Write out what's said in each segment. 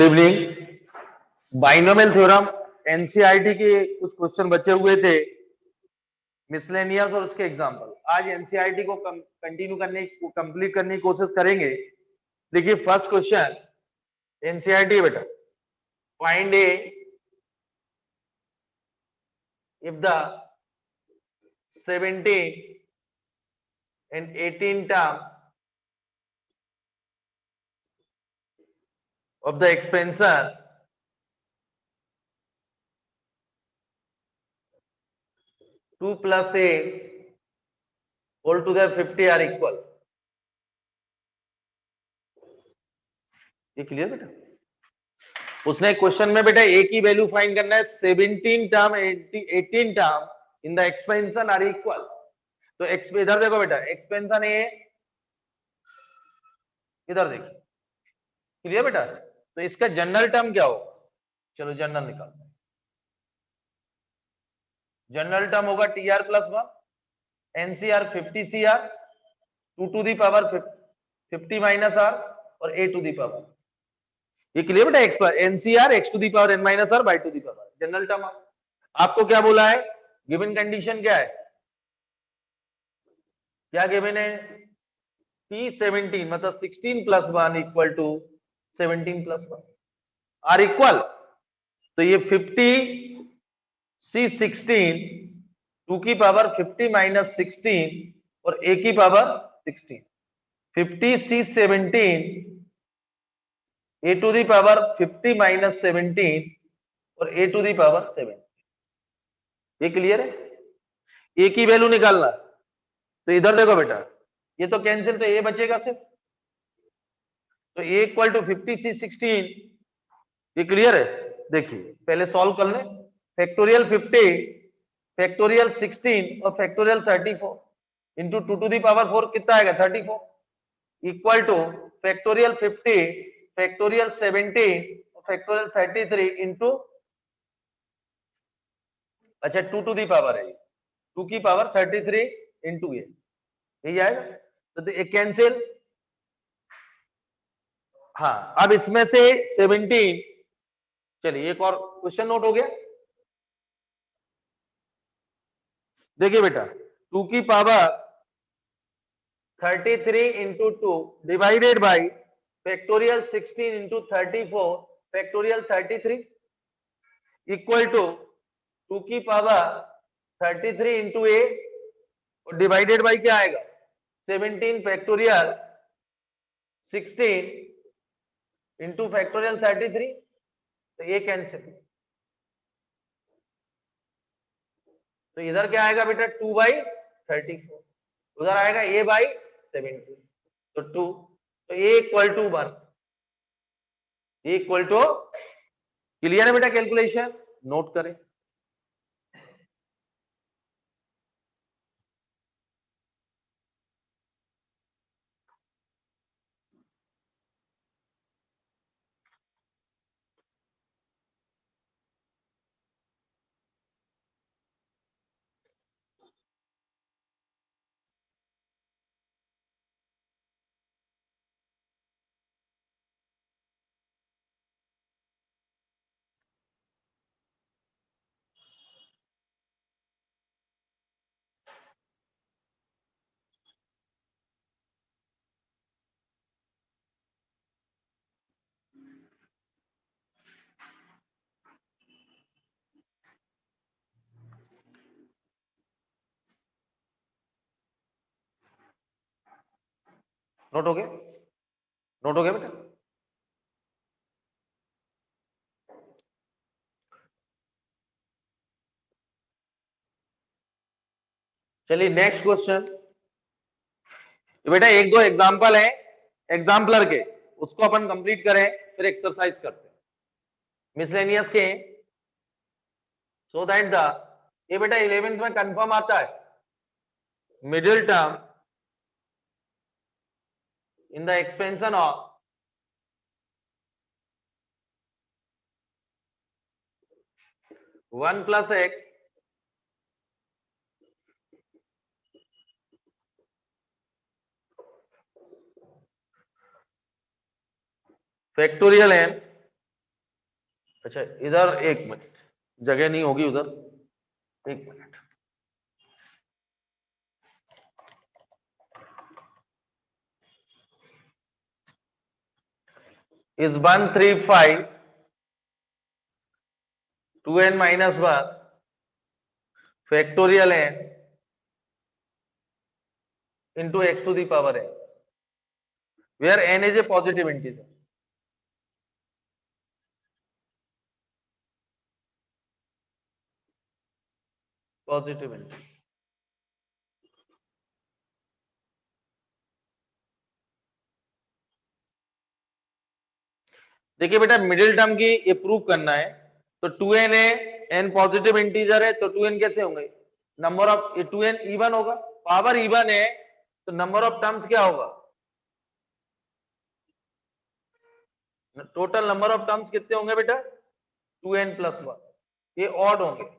Good evening. Binomial theorem NCERT के कुछ question बचे हुए थे, मिसलेनियस और उसके एग्जांपल। आज एनसीईआरटी को कंटिन्यू करने कंप्लीट करने की कोशिश करेंगे। देखिए फर्स्ट क्वेश्चन एनसीईआरटी है बेटा, find A if the 17 and 18 terms of the expansion two plus a whole to the 50 are equal। ये क्लियर बेटा? उसने क्वेश्चन में बेटा ए की वैल्यू फाइंड करना है, 17 term 18 term in the expansion are equal. तो इधर देखो बेटा, एक्सपेंशन ए इधर देखिए, क्लियर बेटा? तो इसका जनरल टर्म क्या होगा? चलो जनरल निकालते हैं। जनरल टर्म होगा T R plus one, nCr 50 C R, 2 to the power 50 minus are और ए टू दी पावर। ये क्लियर बेटा? एक्स पर nCr X to the power N minus R by to the power general term. आपको क्या बोला है? Given condition क्या है? क्या गिवन है? T17 मतलब 16 plus 1 equal to 17 plus 1 are equal. तो ये 50 C 16 2 की पावर 50 माइनस 16 और a की power 16, 50 C 17 a to the power 50 minus 17 और a टू दी पावर 7। ये क्लियर है? a की वैल्यू निकालना। तो इधर देखो बेटा, ये तो कैंसिल, तो a बचेगा सिर्फ। तो a इक्वल टू 50 C 16। ये क्लियर है? देखिए पहले सॉल्व कर लें। फैक्टोरियल 50 फैक्टोरियल 16 और factorial 34 into 2 to the power 4 कितना आएगा? 34 इक्वल टू फैक्टोरियल 50 फैक्टोरियल 17 और फैक्टोरियल 33 इंटू, अच्छा 2 टू दी पावर है, 2 की पावर 33 इंटू ये, यही आएगा। तो एक कैंसिल। हाँ अब इसमें से 17, चलिए एक और क्वेश्चन नोट हो गया। देखिए बेटा 2 की power 33 into 2 divided by factorial 16 into 34 factorial 33 equal to 2 की पावर 33 इंटू ए और डिवाइडेड बाई क्या आएगा? 17 फैक्टोरियल 16 इंटू फैक्टोरियल 33। तो ये कैंसिल। तो इधर क्या आएगा बेटा? 2/34, उधर आएगा a/17, तो 2। तो a equal to 1, A equal to, clear है बेटा? कैलकुलेशन नोट करें। नोट हो गया? नोट हो गया बेटा? चलिए नेक्स्ट क्वेश्चन। बेटा एक दो एग्जांपल है एग्जाम्पलर के, उसको अपन कंप्लीट करें फिर एक्सरसाइज करते हैं मिसलेनियस के, सो दैट द, ये बेटा 11th में कंफर्म आता है, middle term in the expansion of one plus X factorial N अच्छा इधर एक मिनट, जगह नहीं होगी उधर, एक मिनट। इस 135 2n minus 1 factorial n into x to the power n, where n is a positive integer. Positive integer. देखिए बेटा मिडिल टर्म की ये प्रूव करना है, तो 2n है, n पॉजिटिव इंटीजर है, तो 2n कैसे होंगे, नंबर ऑफ 2n इवन होगा, पावर इवन है तो नंबर ऑफ टर्म्स क्या होगा, टोटल नंबर ऑफ टर्म्स कितने होंगे बेटा 2n प्लस 1, ये ऑड होंगे।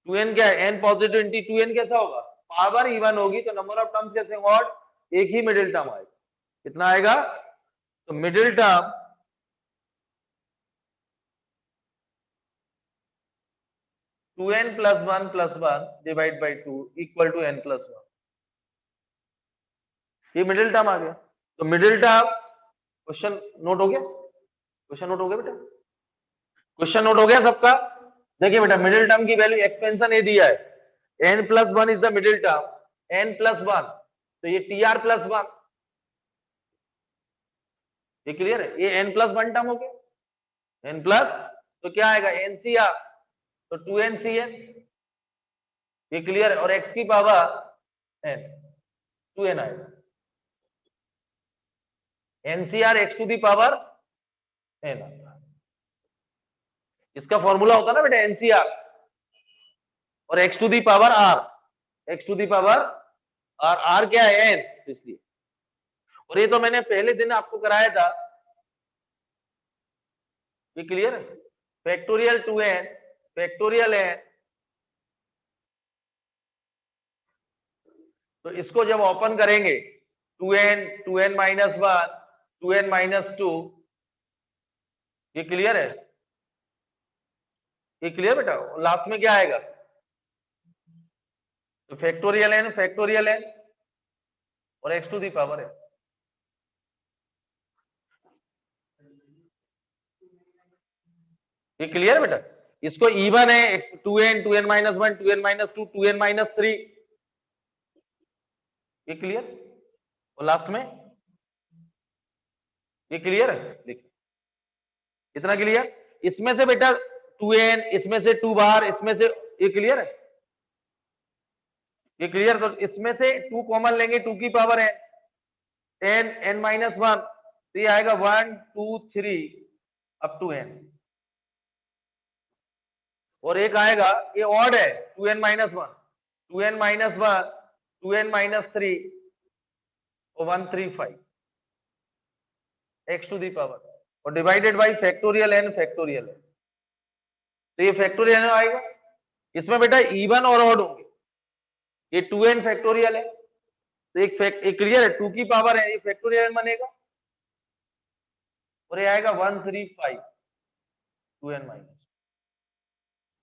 2n क्या है, n पॉजिटिव इंटी 2n कैसा होगा, पावर इवन होगी तो नंबर ऑफ टर्म्स कैसे होंगे ऑड, एक ही मिडिल टर्म आएगा, कितना आएगा, तो middle term 2n plus 1 divide by 2 equal to n plus 1, ये मिडिल टर्म आ गया। तो मिडिल टर्म, क्वेश्चन नोट हो गया, क्वेश्चन नोट हो गया बेटा, क्वेश्चन नोट हो गया सबका। देखिए बेटा मिडिल टर्म की वैल्यू एक्सपेंशन ये दिया है, n plus 1 is the middle term, n plus 1, तो ये tr प्लस 1, ये क्लियर है, ये n प्लस 1 टर्म हो गया, n प्लस, तो क्या आएगा ncr, तो 2ncn, ये क्लियर है, और x की पावर n 2n आएगा, ncr x to the power n आएगा, इसका फॉर्मूला होता है ना बेटा ncr और x to the power r, x to the power r क्या है n, इसलिए, और ये तो मैंने पहले दिन आपको कराया था, ये क्लियर है, फैक्टोरियल 2n फैक्टोरियल n, तो इसको जब ओपन करेंगे 2n माइनस 1 2n माइनस 2, ये क्लियर है, ये क्लियर बेटा, लास्ट में क्या आएगा, तो फैक्टोरियल n और x टू दी पावर है, ये क्लियर है बेटा, इसको इवन है 2n minus 1 2n minus 2 2n minus 3, ये क्लियर, और लास्ट में ये क्लियर है, देखिए इतना क्लियर, इसमें से बेटा 2n, इसमें से 2 बाहर, इसमें से, ये क्लियर है, ये क्लियर, तो इसमें से 2 कॉमन लेंगे 2 की पावर है n माइनस 1, तो ये आएगा 1 2 3 अप टू n, और एक आएगा ये ऑड है 2n minus 1 2n minus 1 2n minus 3 और 135 x टू दी पावर, और divided by factorial n factorial n, तो ये फैक्टोरियल आएगा, इसमें बेटा इवन और ऑड होंगे, ये 2n फैक्टोरियल है, तो एक क्लियर है 2 की पावर है, ये फैक्टोरियल बनेगा, और ये आएगा 135 2n minus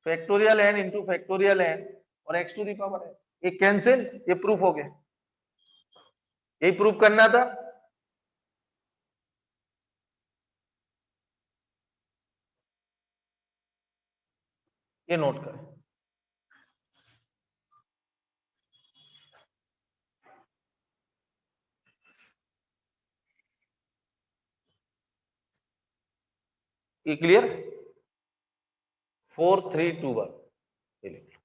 factorial n into factorial n और x टू दी पावर है, ये कैंसिल, ये प्रूफ हो गया, यही प्रूफ करना था। ये नोट करें, ये क्लियर 4321, ये लिख लो,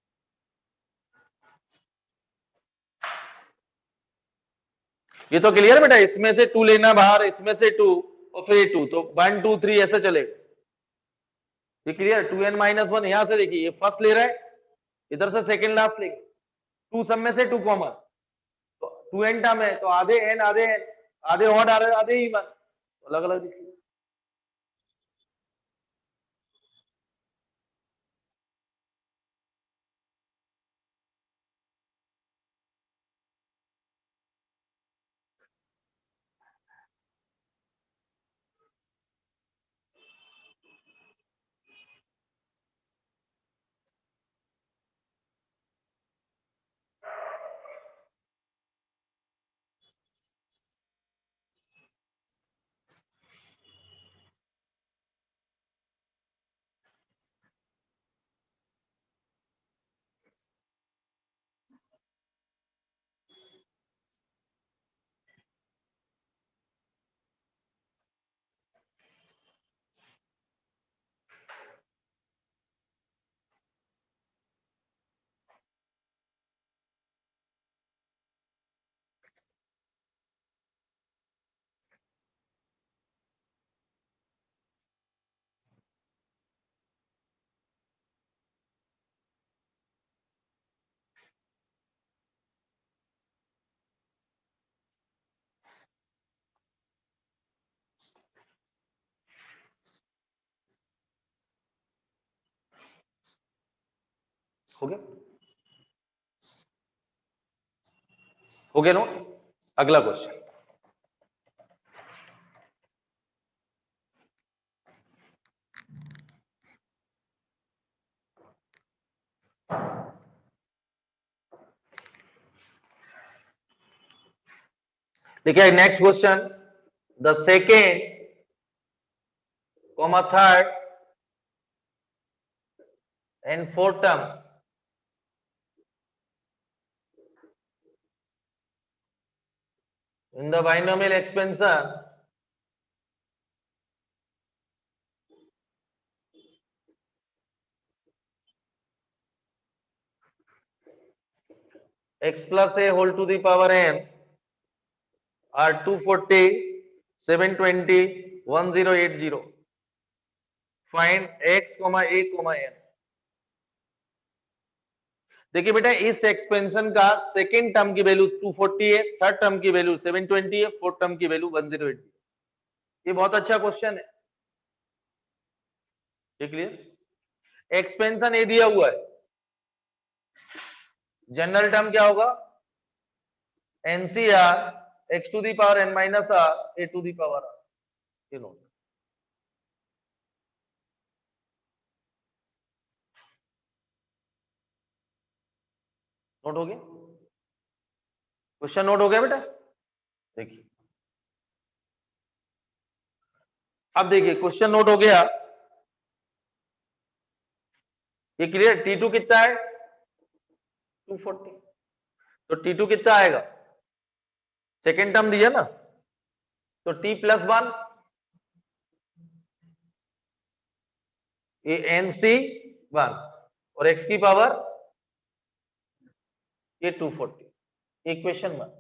ये तो क्लियर बेटा, इसमें से 2 लेना बाहर, इसमें से 2 और फिर 2, तो 1 2 3 ऐसे चलेगा, ये क्लियर, 2n माइनस 1 यहां से देखिए ये फर्स्ट ले रहा है, इधर से सेकंड लास्ट लेंगे, 2 सब में से 2 कॉमन, तो 2n टर्म है, तो आधे n आधे n, आधे ऑड आधे इवन, अलग अलग देखिए, हो गया? हो गया नोट? अगला क्वेश्चन, देखिए next question, the second comma third and fourth terms in the binomial expansion x plus a whole to the power n are 240, 720, 1080. Find x, a, n. देखिए बेटा इस एक्सपेंशन का सेकेंड टर्म की value 240 है, third term की value 720 है, fourth term की value 1080। ये बहुत अच्छा क्वेश्चन है, ये क्लियर? एक्सपेंशन ए दिया हुआ है, जनरल टर्म क्या होगा? NCr X to the power N minus R A to the power are. ये नोट, नोट हो गया? क्वेश्चन नोट हो गया बेटा? देखिए अब देखिए क्वेश्चन नोट हो गया, ये क्लियर? T2 कितना है? 240। तो T2 कितना आएगा? सेकेंड टर्म दिया ना, तो T प्लस वन, ये NC वन और x की पावर ये 240। इक्वेशन वन,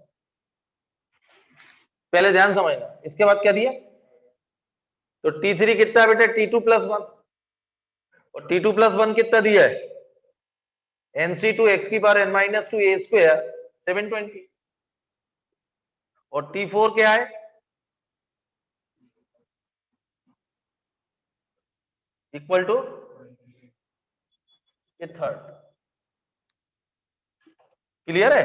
पहले ध्यान समझना। इसके बाद क्या दिया? तो T3 कितना है बेटा? T2 प्लस वन, और T2 प्लस वन कितना दिया है? NC2 x की power n minus two a square 720, और T4 क्या है? इक्वल टू ये थर्ड। क्लियर है?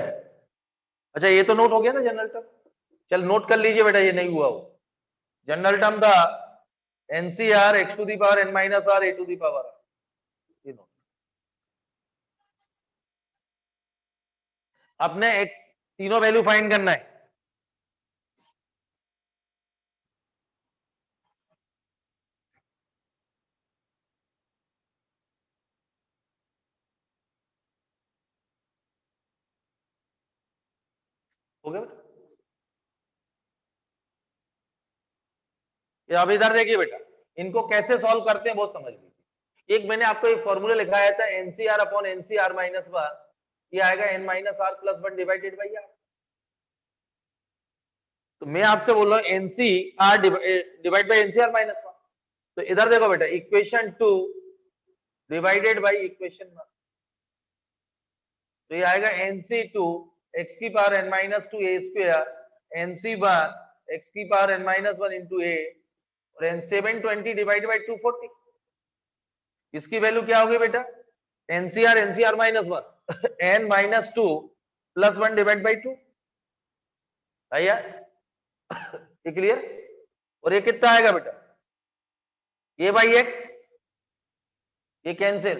अच्छा ये तो नोट हो गया ना जनरल टर्म? चल नोट कर लीजिए बेटा, ये नहीं हुआ वो जनरल टर्म था nCr X to the power N minus R A to the power are. ये नोट, अपने एक्स तीनों वैल्यू फाइंड करना है। हो गया बेटा? ये अब इधर देखिए बेटा, इनको कैसे सॉल्व करते हैं बहुत समझ लीजिए। एक मैंने आपको एक फॉर्मूला लिखाया था nCr upon nCr minus one, ये आएगा n minus r plus one divided by r. तो मैं आपसे बोल रहा हूं nCr divide by nCr minus one. तो इधर देखो बेटा, equation two divided by equation one, तो ये आएगा एनसी टू एक्स की power N minus two a square nC one x की power N minus one into a, और एन 720 डिवाइड बाई 240। इसकी वैल्यू क्या होगी बेटा? NCr minus one n minus two plus one divide by two. भैया ये clear? और ये कितना आएगा बेटा? ये बाई एक्स, ये कैंसिल,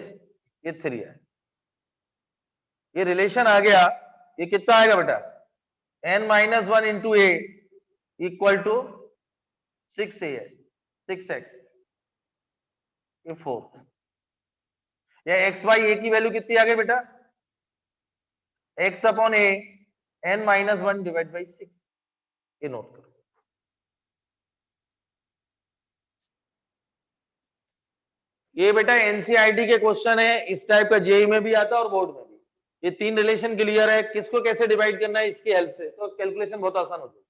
ये थ्री है, ये रिलेशन आ गया। ये कितना आएगा बेटा? N minus one into a equal to six a है, सिक्स एक्स, ये फोर। या एक्स वाई ए की वैल्यू कितनी आ गई बेटा? X upon a n minus one divide by six. ये नोट करो। ये बेटा एनसीईआरटी के क्वेश्चन है, इस टाइप का जेई में भी आता है और बोर्ड में भी। ये तीन रिलेशन क्लियर है, किसको कैसे डिवाइड करना है इसकी हेल्प से तो कैलकुलेशन बहुत आसान होती है।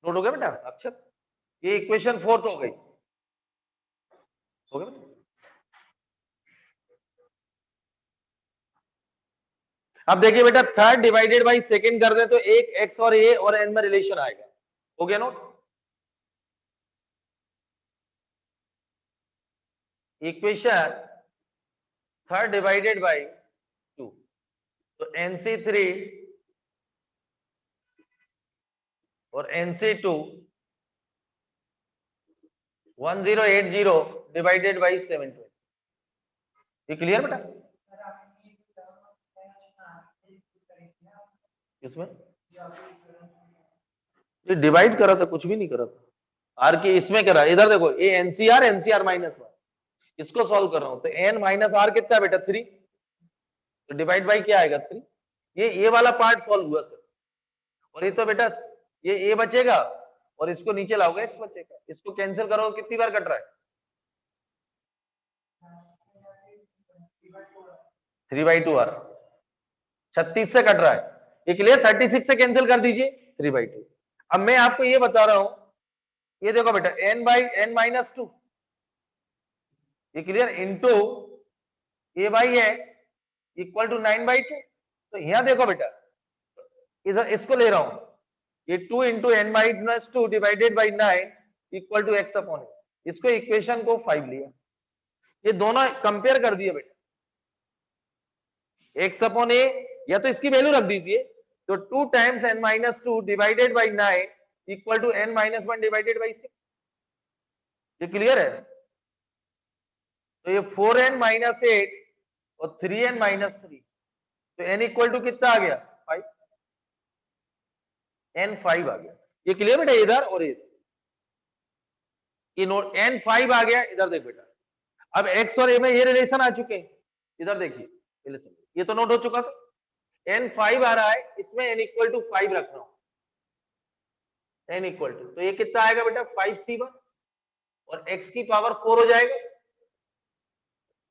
नोट हो गया बेटा अक्षर? ये इक्वेशन 4 हो गई, हो गया बेटा? अब देखिए बेटा, थर्ड डिवाइडेड बाई सेकंड कर दे तो एक एक्स और ए और एन में रिलेशन आएगा, हो गया note? Equation third divided by 2, तो NC3 और NC2 1080 डिवाइडेड बाई 720, ये क्लियर बेटा? इसमें ये डिवाइड करा था, कुछ भी नहीं करा था। आर की इसमें करा, इधर देखो, ये एनसीआर एनसीआर -1, इसको सॉल्व कर रहा हूं, तो एन माइनस आर कितना है बेटा 3, तो डिवाइड बाई क्या आएगा 3, ये वाला पार्ट सॉल्व हुआ सर। और ये तो बेटा ये ए बचेगा और इसको नीचे लाओगे एक्स बचेगा, इसको कैंसिल करोगे कितनी बार कट रहा है 3/2 आर, 36 से कट रहा है, ये क्लियर? 36 से कैंसिल कर दीजिए 3/2। अब मैं आपको ये बता रहा हूं, ये देखो बेटा n/n-2, ये clear, into a by X equal to 9/2। तो यहां देखो बेटा, इधर इसको ले रहा हूं, ये 2 into n-2 divided by 9 equal to x upon a, इसको इक्वेशन को 5 लिया, ये दोनों कंपेयर कर दिए बेटा, एक्स अपॉन ए, या तो इसकी वैल्यू रख दीजिए, तो 2 times n-2 divided by 9 equal to n-1 divided by 6, ये क्लियर है? तो ये 4n-8 और 3n-3, तो n इक्वल टू कितना आ गया 5, n5 आ गया, ये क्लियर बेटा? इधर और इधर ये नोट n5 आ गया, इधर देख बेटा, अब x और a में ये रिलेशन आ चुके हैं, इधर देखिए रिलेशन, ये तो नोट हो चुका था, n5 आ रहा है, इसमें n इक्वल टू 5 रख रहा हूं, n इक्वल टू, तो ये कितना आएगा बेटा 5c1 और x की पावर 4 हो जाएगा,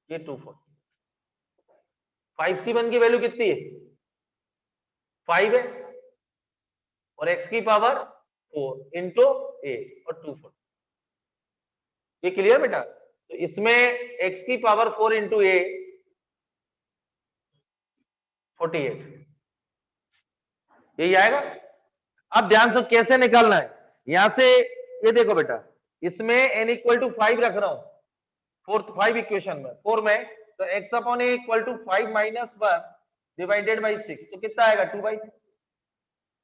ये 240, 5c1 की वैल्यू कितनी है 5 है और x की पावर 4 इंटू a और 240, ये क्लियर बेटा? तो इसमें x की पावर 4 इंटू a 48, यही आएगा। अब ध्यान से कैसे निकालना है, यहां से ये देखो बेटा, इसमें n इक्वल टू 5 रख रहा हूं 5 इक्वेशन में 4 में, तो x upon a equal to 5 minus 1 divided by 6, तो कितना आएगा 2/3,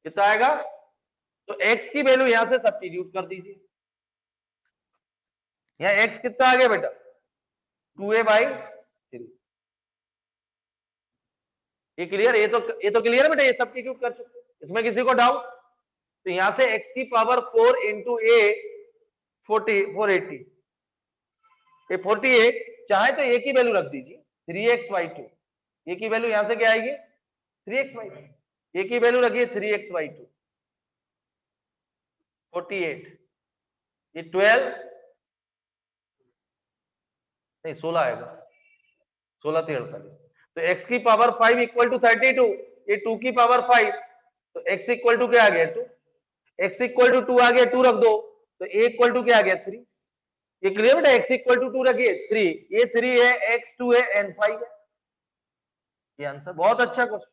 कितना आएगा? तो x की वैल्यू यहां से सब्स्टिट्यूट कर दीजिए, यहां x कितना आ गया बेटा 2a/3, ये क्लियर? ये तो क्लियर है बेटा, ये सब्स्टिट्यूट कर चुके, इसमें किसी को डाउट? तो यहां से x की पावर 4 इंटू a 480, ये 48, चाहे तो a की वैल्यू रख दीजिए 3x/2, a की वैल्यू यहां से क्या आएगी 3x/2, a की वैल्यू रखिए 3x/2, 48, ये 12 नहीं 16 आएगा, 16 3 48, तो x की पावर 5 इक्वल टू 32, ये 2 की पावर 5, तो x इक्वल टू क्या आ गया 2, x इक्वल टू 2 आ गया, 2 रख दो, तो a इक्वल टू क्या आ गया 3, ये क्लियर बेटा? x इक्वल टू 2 रखिए 3, ये 3 है, x 2 है, n 5 है, ये आंसर। बहुत अच्छा क्वेश्चन।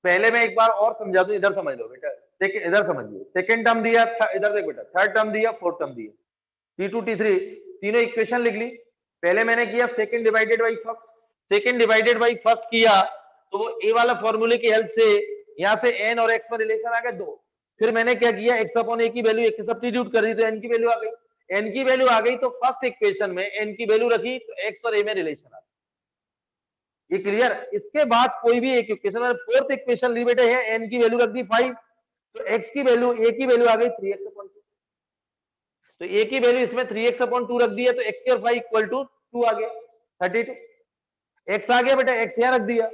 पहले मैं एक बार और समझा दूं, इधर समझ लो बेटा, इधर समझिए, सेकंड टर्म दिया, इधर देख बेटा, थर्ड टर्म दिया, फोर्थ टर्म दिया, T2 T3 तीनों इक्वेशन लिख ली, पहले मैंने किया second divided by first, second divided by first किया, तो वो ए वाला फॉर्मूले की हेल्प से यहां से n और x में रिलेशन आ गया 2, फिर मैंने क्या किया x अपॉन a की वैल्यू एक सब्स्टिट्यूट कर दी, तो n की वैल्यू आ गई, n की वैल्यू आ गई, तो फर्स्ट इक्वेशन में n की वैल्यू रखी, तो x और a में रिलेशन आ गया, ये क्लियर? इसके बाद कोई भी एक इक्वेशन, फोर्थ इक्वेशन ली बेटे है, n की वैल्यू रख दी 5, तो x की वैल्यू, a की वैल्यू आ गई 3x अपॉन 2, तो a की वैल्यू इसमें 3x अपॉन 2 रख दी है, तो x की और 5 इक्वल टू 2 आ गया 32, x आ गया बेटा, x यहां रख दिया,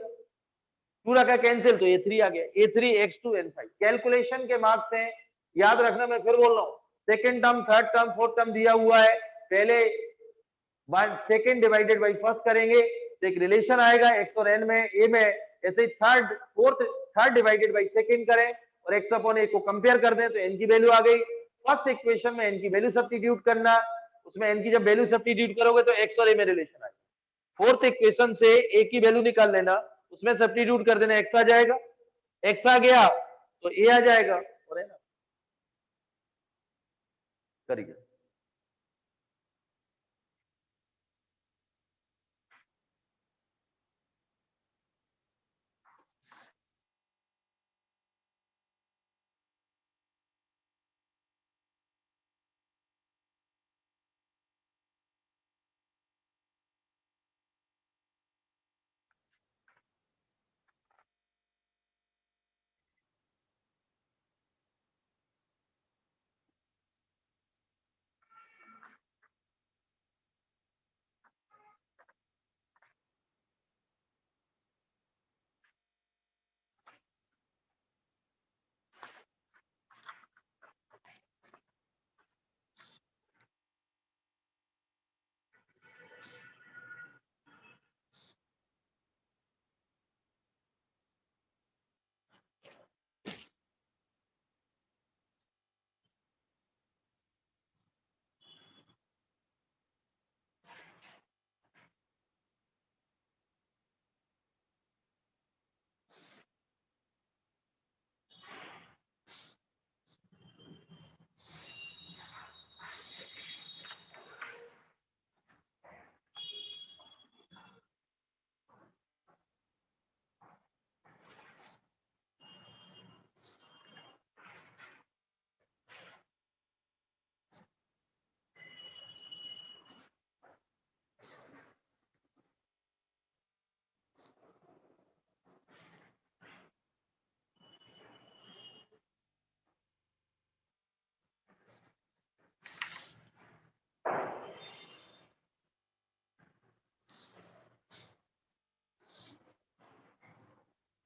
2 रखा कैंसिल, तो ये 3 आ गया, a3 x2 n5, कैलकुलेशन के मार्क्स हैं, याद रखना, मैं फिर बोल रहा हूं, second term third term fourth term दिया हुआ है, पहले सेकंड डिवाइडेड बाई फर्स्ट करेंगे, तो एक रिलेशन आएगा x और n में, a में ऐसे ही थर्ड डिवाइडेड बाई सेकेंड करें और x अपॉन a को कंपेयर कर दें तो n की वैल्यू आ गई। फर्स्ट इक्वेशन में n की वैल्यू सब्स्टिट्यूट करना, उसमें n की जब वैल्यू सब्स्टिट्यूट करोगे तो x और a में रिलेशन आएगा। फोर्थ इक्वेशन से a की वैल्यू निकाल लेना, उसमें सब्स्टिट्यूट कर देना, x आ जाएगा, x आ गया तो a आ जाएगा, और है ना, करिए।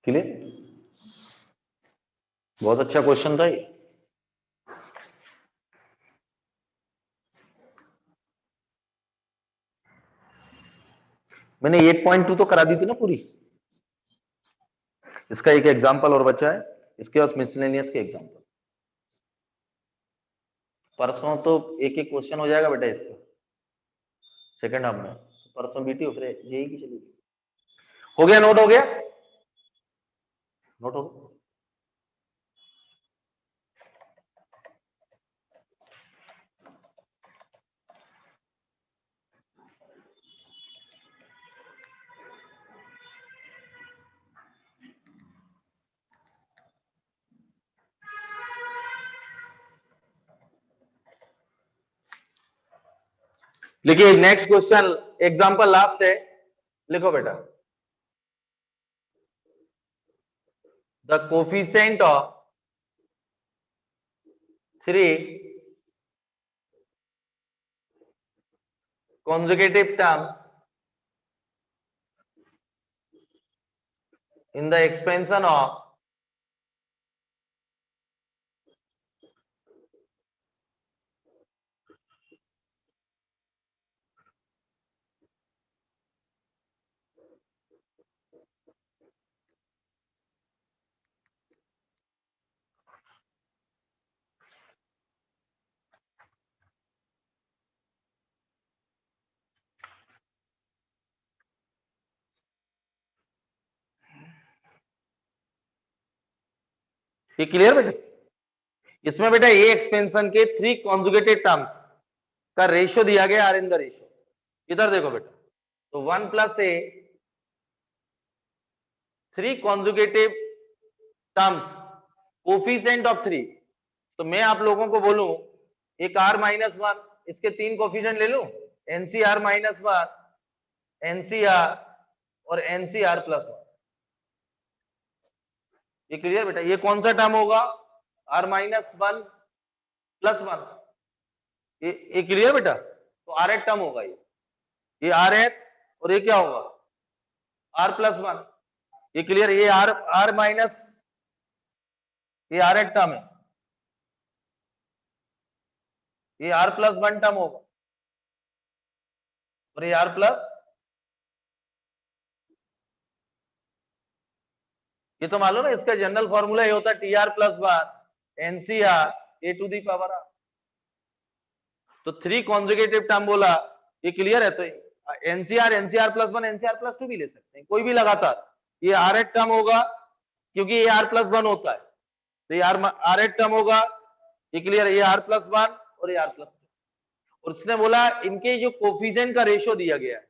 क्लियर? बहुत अच्छा क्वेश्चन था ये। मैंने 8.2 तो करा दी थी ना पूरी। इसका एक एग्जांपल और बचा है, इसके बाद मिसलेनियस के एग्जांपल। परसों तो एक एक क्वेश्चन हो जाएगा बेटा इसका सेकंड हाफ में। परसों बीटी हो फिर यही की चलेगी। हो गया? नोट हो गया? नोट हो गया? लिखिए नेक्स्ट क्वेश्चन, एग्जांपल लास्ट है, लिखो बेटा। The coefficient of 3 consecutive terms in the expansion of ये क्लियर बेटा? इसमें बेटा ये एक्सपेंशन के 3 कॉन्जुगेटेड टर्म्स का रेशियो दिया गया आर इन द रेशियो। इधर देखो बेटा, तो 1 plus A 3 conjugative terms coefficient of 3। तो मैं आप लोगों को बोलूं एक r-1, इसके 3 कोफिशिएंट ले लूं, NCr-1, NCr और NCr+1। ये क्लियर बेटा? ये कौन सा टर्म होगा? r-1+1। ये क्लियर बेटा? तो rth टर्म होगा ये rth, और ये क्या होगा? r+1। ये क्लियर? ये r माइनस, ये rth टर्म है, ये r+1 टर्म होगा, और ये r+, ये तो मालूम है, इसका जनरल फॉर्मूला ये होता है T R plus one nCr A to the power R. तो 3 कॉन्जुगेटिव टर्म बोला, ये क्लियर है। तो nCr nCr plus one nCr plus two भी ले सकते हैं, कोई भी लगातार। ये आर एट टर्म होगा क्योंकि ये आर प्लस वन होता है, तो ये आर एट टर्म होगा, ये क्लियर है। ये आर प्लस वन और ये आर प्लस टू। और उसने बोला इनके जो कोफिशिएंट का रेशियो दिया गया है,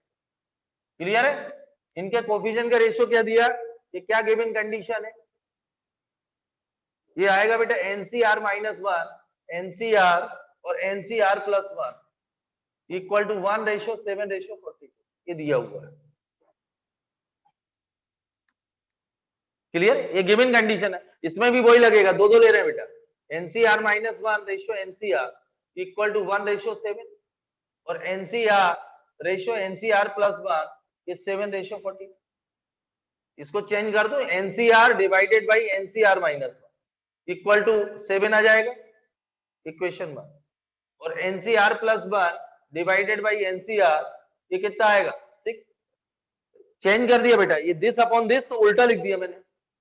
क्लियर है। इनके कोफिशिएंट का रेशियो क्या दिया, ये क्या गिवन कंडीशन है, ये आएगा बेटा एनसीआर माइनस वन एनसीआर और nCr plus one equal to 1:7:42, ये दिया हुआ है। क्लियर, ये गिवन कंडीशन है। इसमें भी वही लगेगा, दो दो ले रहे हैं बेटा, nCr minus one ratio nCr equal to 1:7 और nCr ratio nCr plus one ये 7:40। इसको चेंज कर दो, nCr divided by nCr minus one equal to 7 आ जाएगा, इक्वेशन वन। और nCr plus one divided by nCr ये कितना आएगा 6। चेंज कर दिया बेटा, ये दिस अपॉन दिस तो उल्टा लिख दिया मैंने,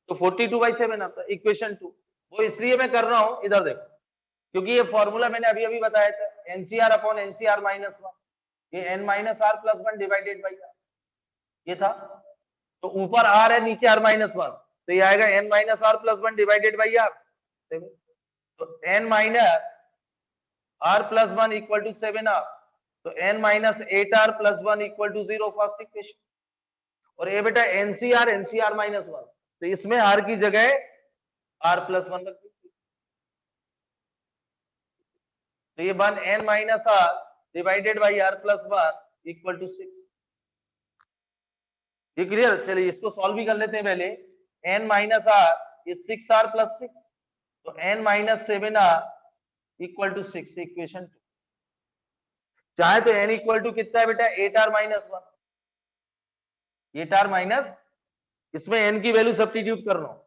तो 42/7 आता है इक्वेशन टू। वो इसलिए मैं कर रहा हूं, इधर देखो, क्योंकि ये फॉर्मूला मैंने अभी अभी बताया था, nCr upon nCr minus one, ये n minus r plus one divided by r, ये था। तो ऊपर आर है, नीचे आर माइनस वन, तो ये आएगा n minus r plus one divided by r. तो n minus r plus one equal to 7r, तो n minus 8r plus one equal to 0 first equation. और ये बेटा एनसीआर एनसीआर माइनस वन, तो इसमें r की जगह r प्लस वन रख दीजिए, तो ये बन n minus R divided by r plus one equal to 6। ये क्लियर, चलिए इसको सॉल्व भी कर लेते हैं पहले। n माइनस आर ये 6r प्लस 6, तो n minus 7r equal to 6, equation two. चाहे तो n इक्वल टू कितना है बेटा 8r minus one, 8r minus, इसमें n की वैल्यू सब्स्टिट्यूट कर रहा हूं,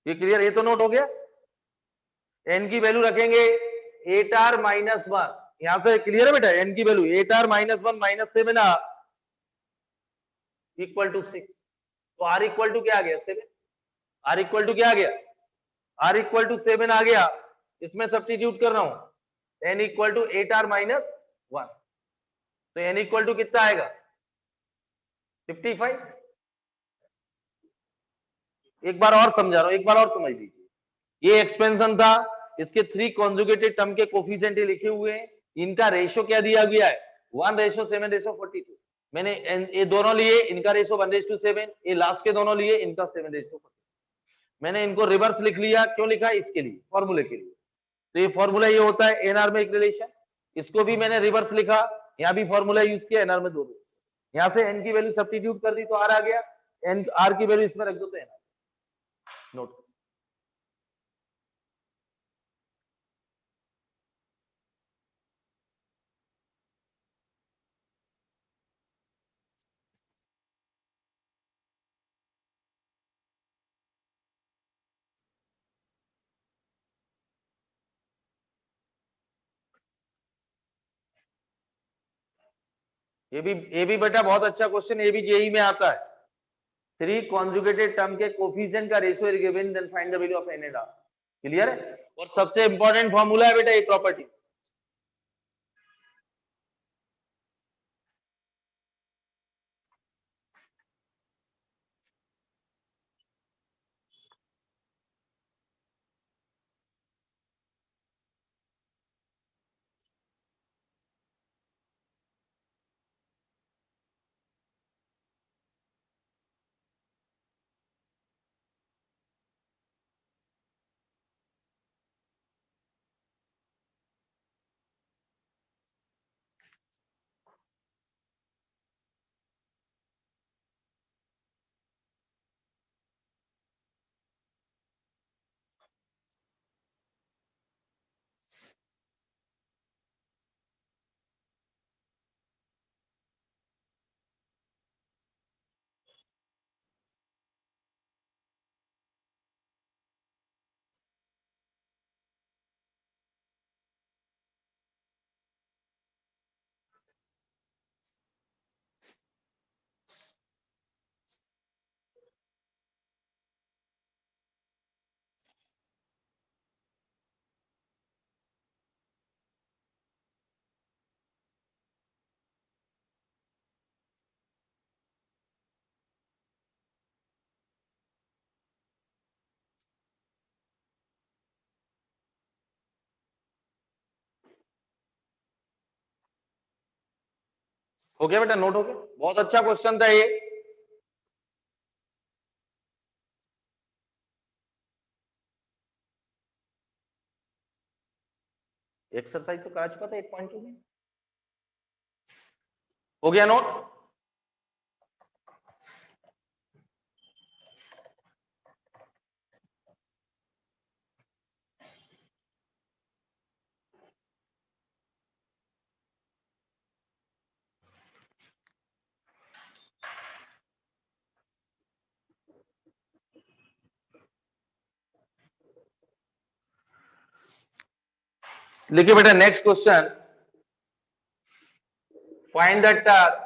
ये क्लियर, ये तो नोट हो गया। n की वैल्यू रखेंगे 8r माइनस वन, यहां से क्लियर है बेटा, n की value 8r minus one minus 7r equal to 6, तो r इक्वल टू क्या आ गया 7, r इक्वल टू क्या आ गया, r इक्वल टू 7 आ गया। इसमें सब्स्टिट्यूट कर रहा हूं n equal to 8r minus one, तो n इक्वल टू कितना आएगा 55। एक बार और समझा रहा हूं, एक बार और समझ लीजिए। ये एक्सपेंशन था, इसके 3 कॉन्जुगेटेड टर्म के कोफिशिएंट लिखे हुए हैं, इनका रेशियो क्या दिया गया है 1:7:42। मैंने ये दोनों लिए, इनका रेशियो 1:7, ये लास्ट के दोनों लिए, इनका 7:40। मैंने इनको रिवर्स लिख लिया, क्यों लिखा, इसके लिए, फॉर्मूले के लिए। तो ये फॉर्मूला ये होता है एनआर में एक रिलेशन, इसको भी मैंने रिवर्स लिखा, यहां भी फॉर्मूला यूज किया, एनआर में दो, यहां से एन की वैल्यू सब्स्टिट्यूट कर दी तो आर आ गया, एन आर की वैल्यू इसमें रख दो तो एन नोट। ये भी बेटा बहुत अच्छा क्वेश्चन, ये भी जेई में आता है। 3 कॉन्जुगेटेड टर्म के कोफिशिएंट का ratio is given, then find the value of N and R. Clear है। और सबसे इंपॉर्टेंट फॉर्मूला है बेटा ये प्रॉपर्टी, हो गया बेटा, नोट हो गया, बहुत अच्छा क्वेश्चन था ये। एक्सरसाइज तो करा चुका था 8.2 में। हो गया नोट। लिखिए बेटा next question, find the term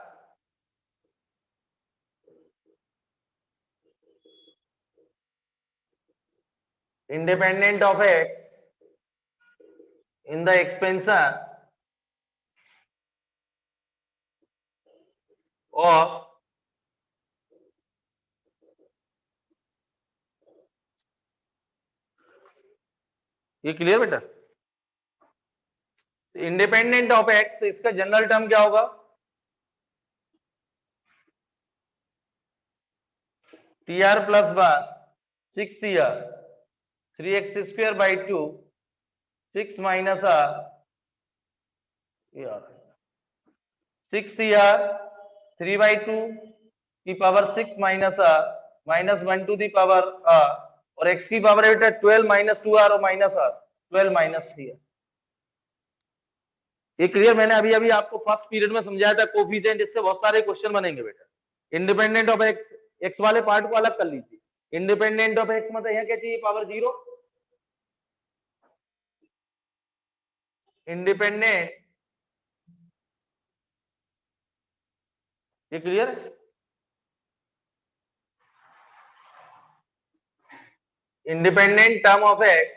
independent of x in the expansion of ये क्लियर बेटा, इंडिपेंडेंट ऑफ एक्स, तो इसका जनरल टर्म क्या होगा? टी आर प्लस 1 6 ईयर 3x² 2 6 माइनस आर 6 ईयर 3/2 की पावर 6 minus are minus 1 to the power are, और x की पावर है बेटा 12 माइनस 2r और माइनस आर 12 माइनस 3 है। ये क्लियर, मैंने अभी अभी आपको फर्स्ट पीरियड में समझाया था कोफिशिएंट, इससे बहुत सारे क्वेश्चन बनेंगे बेटा। इंडिपेंडेंट ऑफ एक्स, एक्स वाले पार्ट को अलग कर लीजिए। इंडिपेंडेंट ऑफ एक्स मतलब यहाँ क्या चाहिए, पावर 0। इंडिपेंडेंट, ये क्लियर है? इंडिपेंडेंट टर्म ऑफ एक्स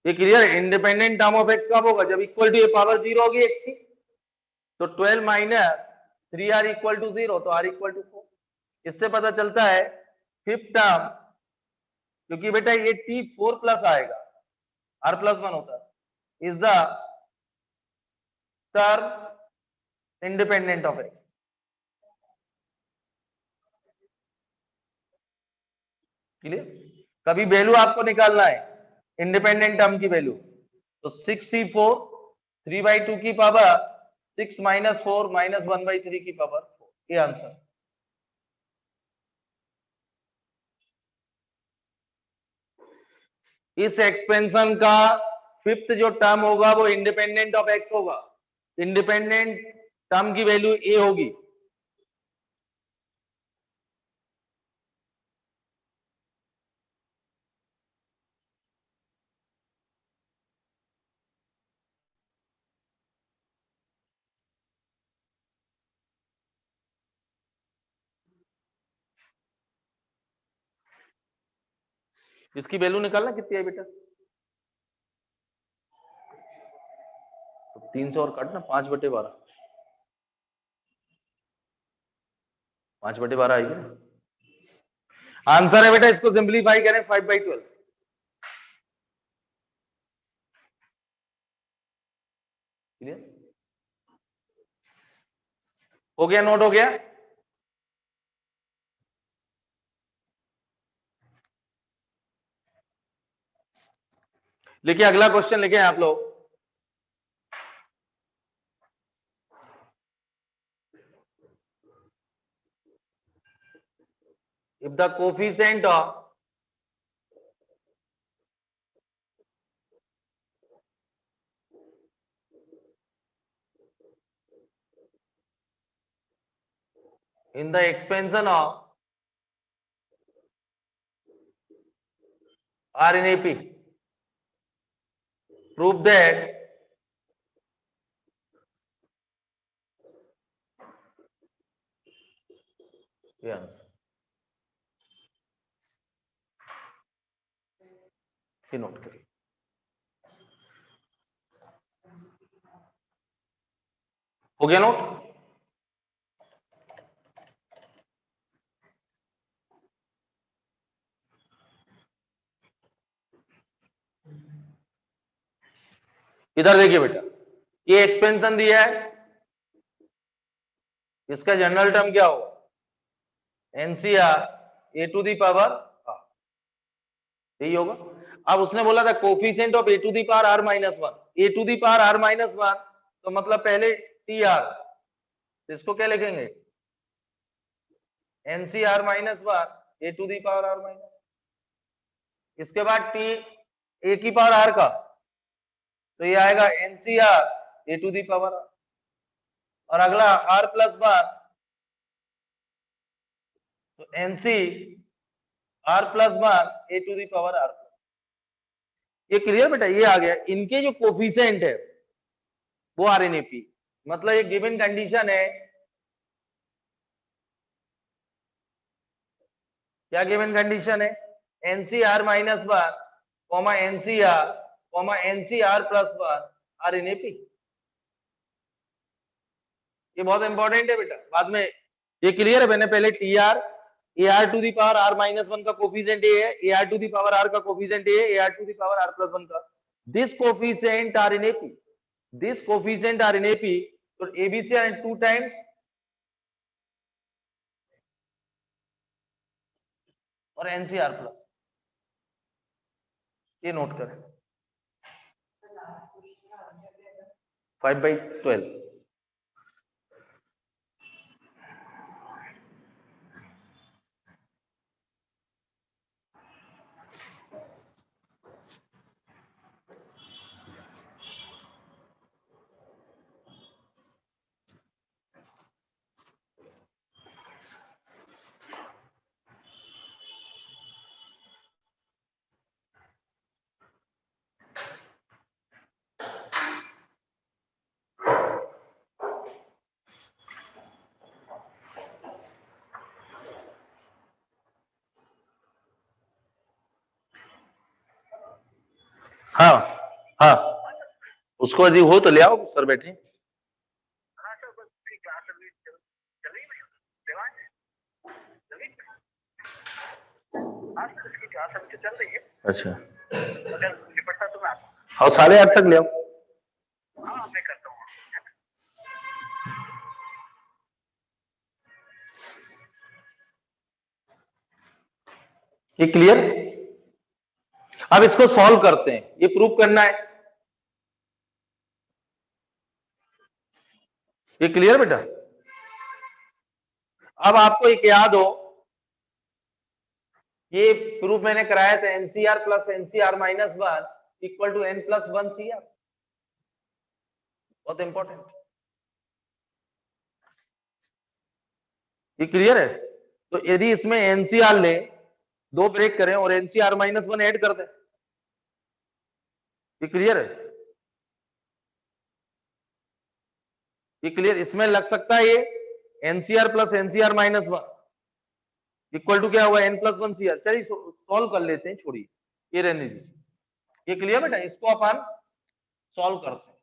ये क्लियर है? इंडिपेंडेंट टर्म ऑफ एक्स कब होगा, जब इक्वल टू ये पावर 0 होगी एक्स की। तो 12 माइनस 3r इक्वल टू 0, तो r इक्वल टू 4। इससे पता चलता है फिफ्थ टर्म, क्योंकि बेटा ये t 4 प्लस आएगा, r प्लस 1 होता है, is the term independent of x. Clear? कभी वैल्यू आपको निकालना है इंडिपेंडेंट टर्म की वैल्यू, तो 6c4 3/2 की पावर 6 माइनस 4 माइनस 1/3 की पावर 4, ये आंसर। इस एक्सपेंशन का फिफ्थ जो टर्म होगा वो इंडिपेंडेंट ऑफ एक्स होगा। इंडिपेंडेंट टर्म की वैल्यू ए होगी। इसकी वैल्यू निकालना कितनी है बेटा, तो 300 और काटना 5/12, 5/12 आएगी। आंसर है बेटा, इसको सिंप्लीफाई करें 5/12। क्लियर? हो गया, नोट हो गया। लिखिए अगला क्वेश्चन लिखे आप लोग, if the coefficient of in the expansion of R in AP, prove that ये आंसर, ये नोट करिए। हो गया नोट? इधर देखिए बेटा, ये एक्सपेंशन दिया है, इसका जनरल टर्म क्या होगा, nCr A to the power, यही होगा। अब उसने बोला था coefficient of A to the power are minus one, A to the power are minus one, तो मतलब पहले टी आर, इसको क्या लिखेंगे, nCr minus one A to the power are minus, इसके बाद टी ए की पावर आर का, तो ये आएगा n C r A to the power are, और अगला आर प्लस वन, तो n C r plus one A to the power are. ये क्लियर बेटा, ये आ गया। इनके जो कोफिशिएंट है वो आर एन ए पी, मतलब ये गिवन कंडीशन है, क्या गिवन कंडीशन है, n C r minus one comma n C r plus one are in A P. ये बहुत इंपॉर्टेंट है बेटा, बाद में ये क्लियर है। मैंने पहले T r a r to the power are minus one का कोफिशिएंट ए है, a r to the power r का कोफिशिएंट ए है, a r to the power r plus one का, this coefficient are in AP, this coefficient are in AP, तो ABC are two times और nCr plus, ये note करें, 5/12। हाँ हाँ, उसको यदि हो तो ले आओ, सर बैठे। अच्छा, हाँ 8:30 तक ले आओ। ये क्लियर। अब इसको सॉल्व करते हैं, ये प्रूव करना है। ये क्लियर बेटा। अब आपको एक याद हो, ये प्रूफ मैंने कराया था, n C r plus n C r minus one equal to n plus one C r, बहुत इंपॉर्टेंट। ये क्लियर है। तो यदि इसमें एनसीआर ले, दो ब्रेक करें और एनसीआर माइनस वन ऐड कर दें, ये क्लियर है। ये क्लियर, इसमें लग सकता है ये n C r plus n C r minus one equal to क्या हुआ, n plus one C r. चलिए सॉल्व कर लेते हैं, छोड़िए, ये रहने दीजिए। ये क्लियर बेटा, इसको अपन सॉल्व करते हैं।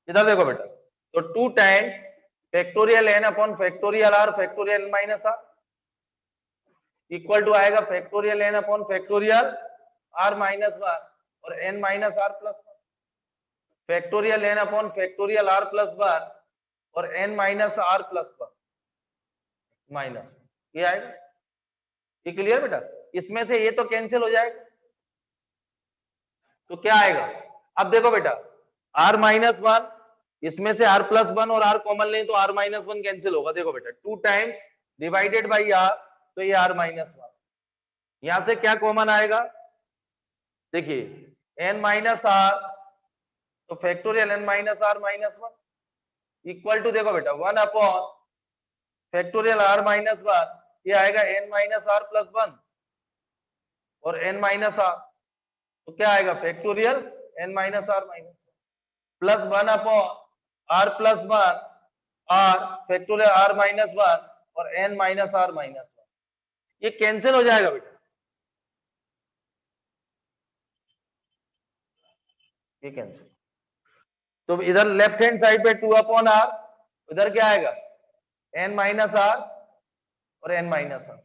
इधर देखो बेटा, तो 2 times factorial n upon factorial r factorial minus r equal to आएगा factorial n upon factorial r minus one और n minus r plus one, factorial n upon factorial r plus one और n minus r plus one minus, ये आएगा। ये clear बेटा, इसमें से ये तो कैंसिल हो जाएगा, तो क्या आएगा, अब देखो बेटा, आर माइनस वन, इसमें से आर प्लस वन और आर कॉमन लें तो आर माइनस वन कैंसिल होगा। देखो बेटा, 2 टाइम्स डिवाइडेड बाई आर, तो ये आर माइनस वन, यहां से क्या कॉमन आएगा, देखिए एन माइनस आर, तो factorial n minus are minus one equal to, देखो बेटा, 1 upon factorial r minus one, ये आएगा n minus r plus one और एन माइनस आर, तो क्या आएगा factorial n minus are minus plus 1 upon r plus one r factorial r minus one और n minus are minus one, ये cancel हो जाएगा बेटा, ये कैंसिल। तो इधर लेफ्ट हैंड साइड पे 2 अपॉन आर, इधर क्या आएगा एन माइनस आर और एन माइनस आर,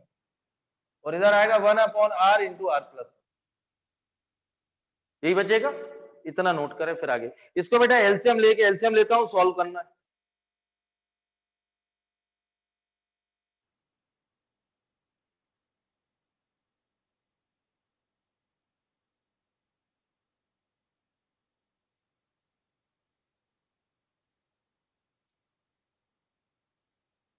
और इधर आएगा 1 upon r into r plus, यही बचेगा, इतना नोट करें फिर आगे। इसको बेटा एलसीएम लेता हूं, सॉल्व करना है।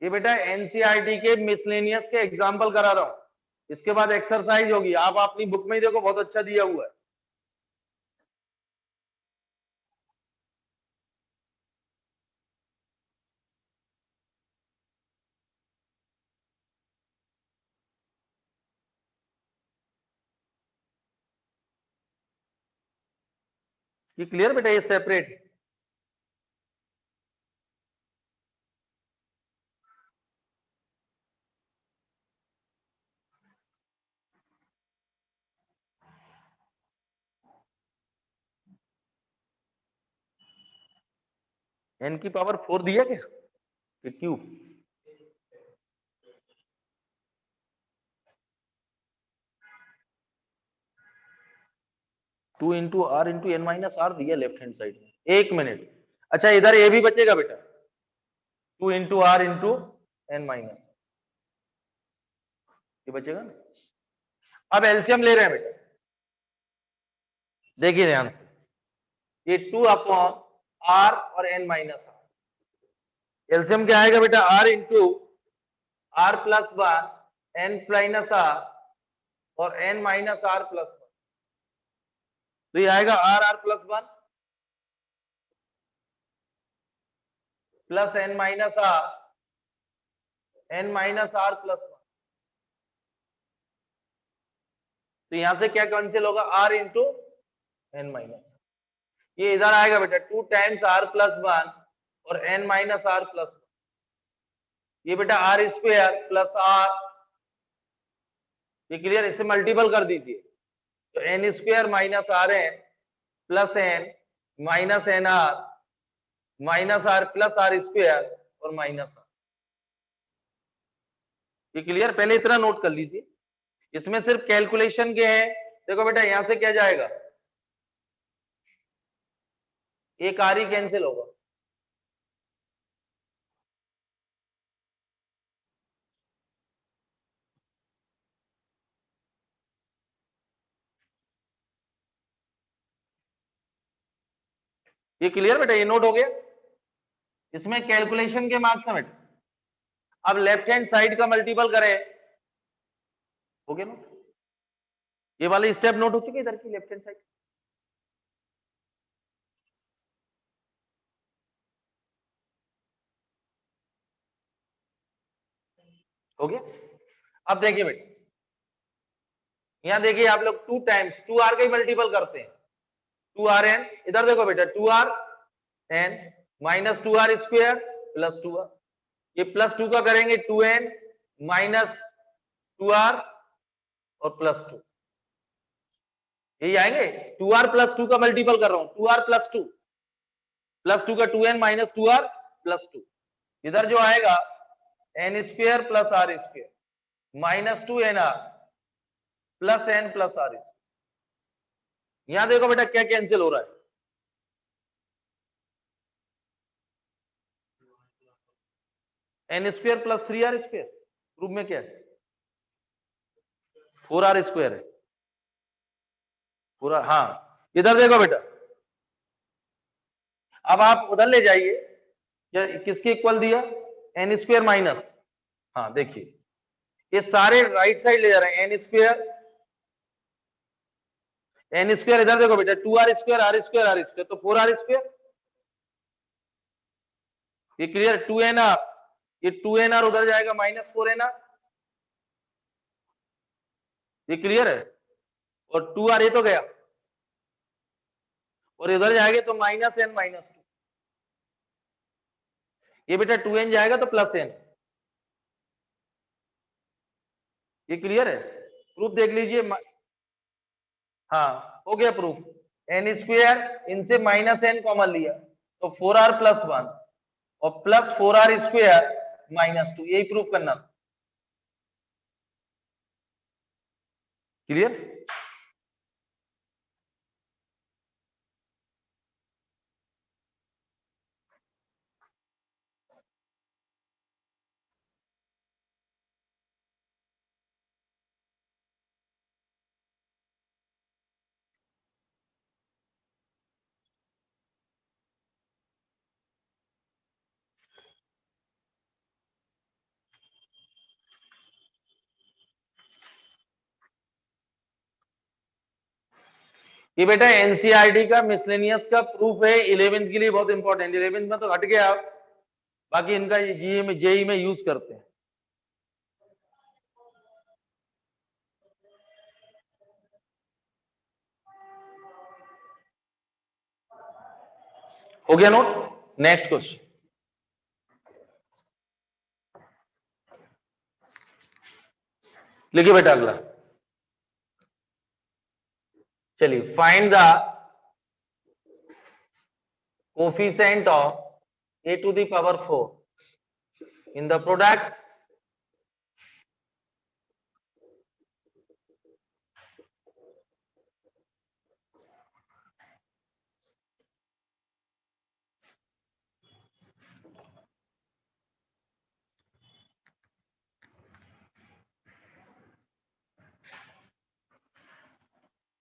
ये बेटा एनसीईआरटी के मिसलेनियस के एग्जाम्पल करा रहा हूं, इसके बाद एक्सरसाइज होगी। आप अपनी बुक में ही देखो, बहुत अच्छा दिया हुआ है। ये क्लियर बेटा, ये सेपरेट। एन की पावर 4 दिया क्या, cube? Two into r into n minus r दिया लेफ्ट हैंड साइड में। एक मिनट, अच्छा इधर ए भी बचेगा बेटा, two into r into n minus, ये बचेगा ना। अब एलसीएम ले रहे हैं बेटा, देखिए ध्यान से, ये 2 अपॉन आर और एन माइनस आर। एलसीएम क्या आएगा बेटा, r into r plus one n minus are और n minus r plus one. तो ये आएगा r r plus one plus n minus r plus one. तो यहां से क्या कैंसिल होगा, आर इंटू एन माइनस। ये इधर आएगा बेटा 2 टाइम्स आर प्लस वन और n minus r plus one. ये बेटा आर स्क्वायर प्लस आर, ये क्लियर, इसे मल्टीपल कर दीजिए। तो n square minus r n plus n minus n r minus r plus r square और माइनस आर। ये क्लियर, पहले इतना नोट कर लीजिए, इसमें सिर्फ कैलकुलेशन के हैं। देखो बेटा यहां से क्या जाएगा, एक आर ही कैंसिल होगा। ये क्लियर बेटा, ये नोट हो गया, इसमें कैलकुलेशन के मार्क्स हैं बेटा। अब लेफ्ट हैंड साइड का मल्टीपल करें, हो गया नोट। ये वाले स्टेप नोट हो चुके इधर की लेफ्ट हैंड साइड। हो गया। अब देखिए बेटा, यहां देखिए आप लोग 2 टाइम्स 2 आर का ही मल्टीपल करते हैं, 2 आर एन। इधर देखो बेटा 2 r n minus 2 r square plus 2 r. ये प्लस 2 का करेंगे 2 एन माइनस 2 आर और प्लस 2, यही आएंगे। 2 आर प्लस 2 का मल्टीपल कर रहा हूं, 2 आर प्लस 2 का 2 एन माइनस 2 आर प्लस 2। इधर जो आएगा n square plus r square minus 2 n r plus n plus r. यहां देखो बेटा क्या कैंसिल हो रहा है, n square plus 3 r square, group में क्या है 4 आर स्क्वायर है पूरा। हाँ इधर देखो बेटा, अब आप उधर ले जाइए, किसके इक्वल दिया, एन स्क्वायर माइनस, हाँ देखिए ये सारे राइट साइड ले जा रहे हैं, एन स्क्वायर इधर देखो बेटा 2 r square r square r square, तो 4 आर स्क्वायर। ये क्लियर, 2 एन आर, ये 2 एन आर उधर जाएगा माइनस 4 एन आर, ये क्लियर है। और 2 आर ये तो गया, और इधर जाएंगे तो माइनस एन माइनस 2। ये बेटा 2 एन जाएगा तो प्लस एन, ये क्लियर है। प्रूफ देख लीजिए, हाँ हो गया प्रूफ। एन स्क्वायर इनसे माइनस एन कॉमन लिया तो 4 आर प्लस 1 और प्लस 4 आर स्क्वायर माइनस 2, यही प्रूफ करना। क्लियर। कि बेटा एनसीईआरटी का मिसलेनियस का प्रूफ है 11th के लिए बहुत इंपॉर्टेंट। 11th में तो हट गया, बाकी इनका जेई में यूज करते हैं। हो गया नोट? नेक्स्ट क्वेश्चन लिखिए बेटा अगला। चलिए, find the coefficient of a to the power 4 in the product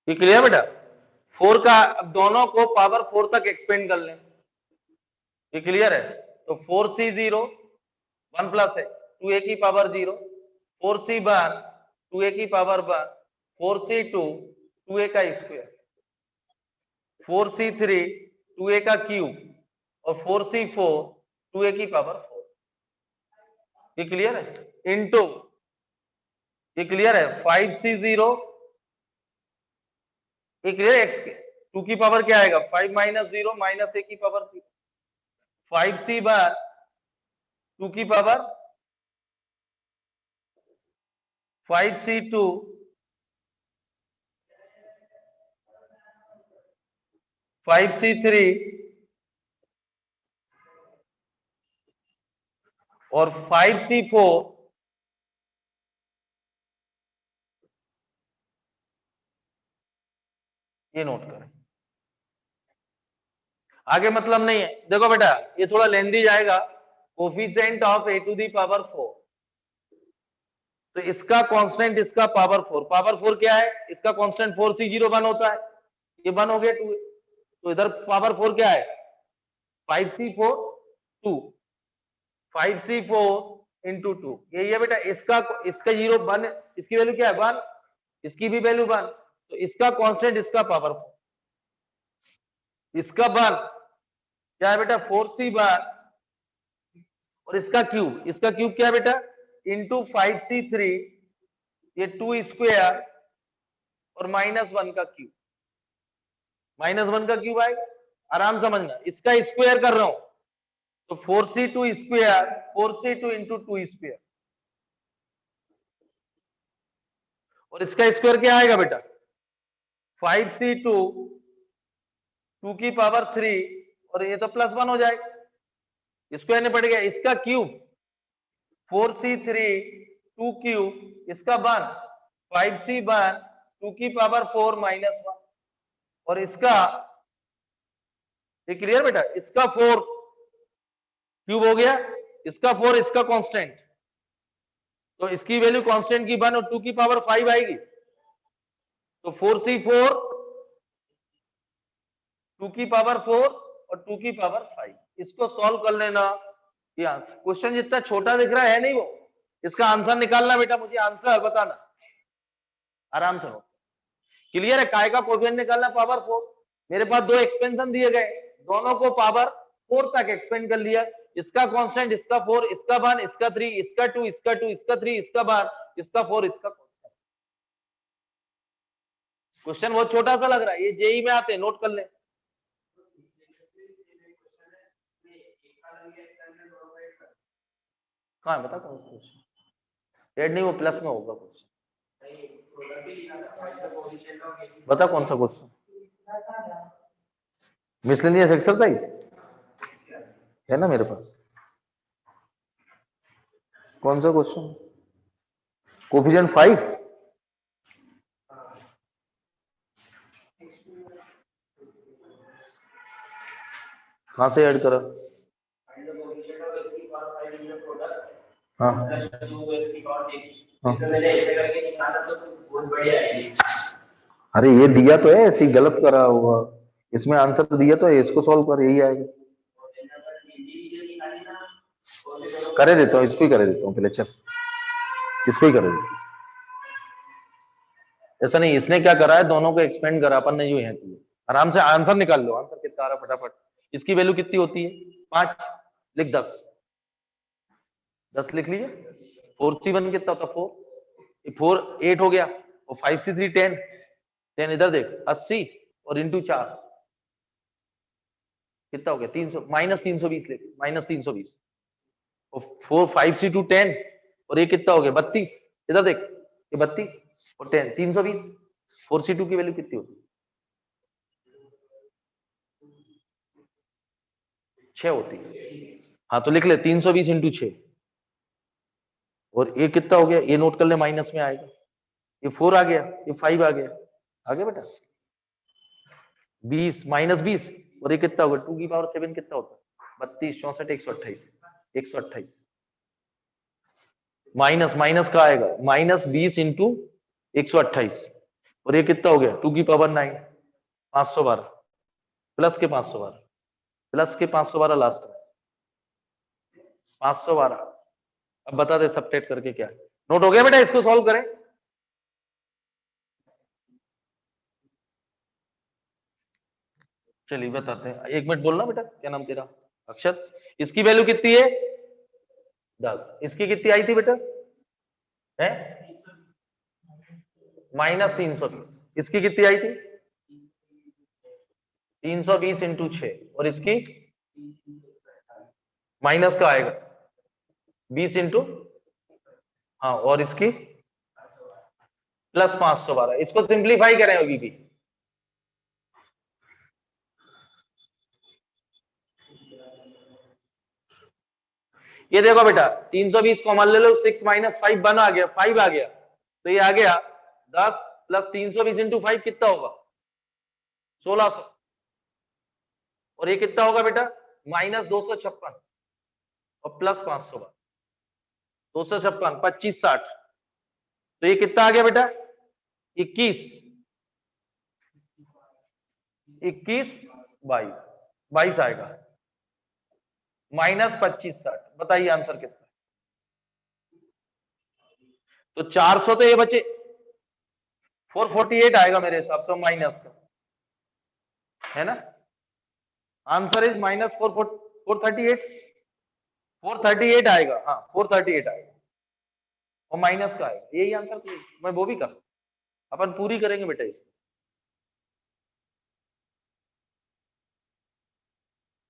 ये क्लियर बेटा? 4 का अब दोनों को पावर 4 तक एक्सपेंड कर लें, ये क्लियर है? तो 4c0 1 प्लस एक्स 2a की पावर 0, 4c1 2a की पावर 1, 4c2 2a का स्क्वायर, 4c3 2a का क्यूब और 4c4 2a की पावर 4। ये क्लियर है? इनटू ये क्लियर है 5c0, ये क्लियर है? एक्स के 2 की पावर क्या आएगा? 5 माइनस 0 माइनस a की पावर 0, 5c1 2 की पावर 5c2 5c3 और 5c4 ये नोट करें। आगे मतलब नहीं है, देखो बेटा ये थोड़ा लेंदी जाएगा। Coefficient of a to the power 4, तो इसका कांस्टेंट इसका पावर 4, पावर 4 क्या है? इसका कांस्टेंट 4c0 1 होता है, ये 1 हो गया 2, तो इधर पावर 4 क्या है? 5c4 2, 5c4 इंटू 2, यही है बेटा। इसका 0 1, इसकी वैल्यू क्या है? 1, इसकी भी वैल्यू 1, तो इसका कांस्टेंट इसका पावर 4, इसका 1 क्या है बेटा? 4c1 और इसका क्यूब क्या है बेटा? इंटू 5c3, ये 2 स्क्वायर और -1 का क्यूब, -1 का क्यूब आएगा। आराम समझना, इसका स्क्वायर कर रहा हूं तो 4c2 square 4c2 into 2 square, और इसका स्क्वायर क्या आएगा बेटा? 5c2 2 की पावर 3 और ये तो +1 हो जाएगा, स्क्वायर नहीं पड़ गया। इसका क्यूब 4c3 2 क्यूब, इसका 1 5c1 2 की पावर 4 -1, और इसका ये क्लियर बेटा? इसका 4 क्यूब हो गया, इसका 4, इसका कांस्टेंट, तो इसकी वैल्यू कांस्टेंट की 1 और 2 की पावर 5 आएगी, तो 4c4 2 की पावर 4 और 2 की पावर 5। इसको सॉल्व कर लेना। या क्वेश्चन जितना छोटा दिख रहा है नहीं वो, इसका आंसर निकालना बेटा, मुझे आंसर बताना आराम से हो। क्लियर है? काय का कोफिशिएंट निकालना पावर 4, मेरे पास दो एक्सपेंशन दिए गए, दोनों को पावर 4 तक एक्सपेंड कर लिया। इसका कांस्टेंट इसका 4, इसका 1, इसका 3, इसका 2, इसका 2, इसका 3, इसका 1, इसका 4, इसका कांस्टेंट। क्वेश्चन बहुत छोटा सा लग रहा है, ये जेई में आते हैं, नोट कर ले। हाँ बता कौन सा क्वेश्चन? रेड नहीं, वो प्लस में होगा कुछ, बता कौन सा क्वेश्चन? मिसलेनियस एक्सरसाइज है ना मेरे पास, कौन सा क्वेश्चन? कोफिशिएंट 5, कहां से ऐड करा? हाँ अरे ये दिया तो है, ऐसी गलत करा हुआ, इसमें आंसर दिया तो है, इसको सॉल्व कर, यही आएगा। करे देता हूँ, इसको ही करे देता हूँ पहले, चल इसको ही करे देता हूँ। ऐसा नहीं, इसने क्या करा है, दोनों को एक्सपेंड करा, अपन ने जो है किया। आराम से आंसर निकाल लो, आंसर कितना आ रहा फटाफट। इसकी वैल्यू कितनी होती है, 5 लिख 10 लिख लीजिए। 4C1 कितना होता, 4 8 हो गया, और 5C3 10 10 इधर देख 80 और इंटू 4 कितना हो गया, 300 -320 लिख, -320। और 5C2 10 और ये कितना हो गया 32, इधर देख ये 32 और 10 320। 4C2 की वैल्यू कितनी होती है, 6 होती है। हाँ तो लिख ले 320 इंटू 6, और ये कितना हो गया, ये नोट कर ले, माइनस में आएगा, ये 4 आ गया, ये 5 आ गया, आगे बेटा 20 -20, और ये कितना होगा 2 की पावर 7 कितना होता है, 32 64 128 128। माइनस का आएगा, -20 इंटू 128, और ये कितना हो गया 2 की पावर 9 512, प्लस के 512, प्लस के 512 लास्ट में 512। अब बता दे सबट्रैक्ट करके क्या है। नोट हो गया बेटा, इसको सॉल्व करें। चलिए बताते हैं, 1 मिनट बोलना बेटा, क्या नाम तेरा, अक्षत। इसकी वैल्यू कितनी है 10, इसकी कितनी आई थी बेटा, है -320, इसकी कितनी आई थी 320 इंटू 6, और इसकी माइनस का आएगा 20 इंटू, हाँ, और इसकी प्लस 512। इसको सिंप्लीफाई करें होगी भी, ये देखो बेटा 320 कॉमन ले लो, 6 - 5 1 आ गया, 5 आ गया, तो ये आ गया 10 प्लस 320 इंटू 5 कितना होगा 1600, और ये कितना होगा बेटा -256 और प्लस 512, 256 25 60, तो ये कितना आ गया बेटा 21 22 22 आएगा, -25 60। बताइए आंसर कितना, तो 400 तो ये बचे, 448 आएगा मेरे हिसाब से, माइनस का है ना, आंसर इज -438 438 आएगा, हाँ 438 आएगा, और माइनस का आएगा, यही आंसर। तो मैं वो भी कर, अपन पूरी करेंगे बेटा इसको,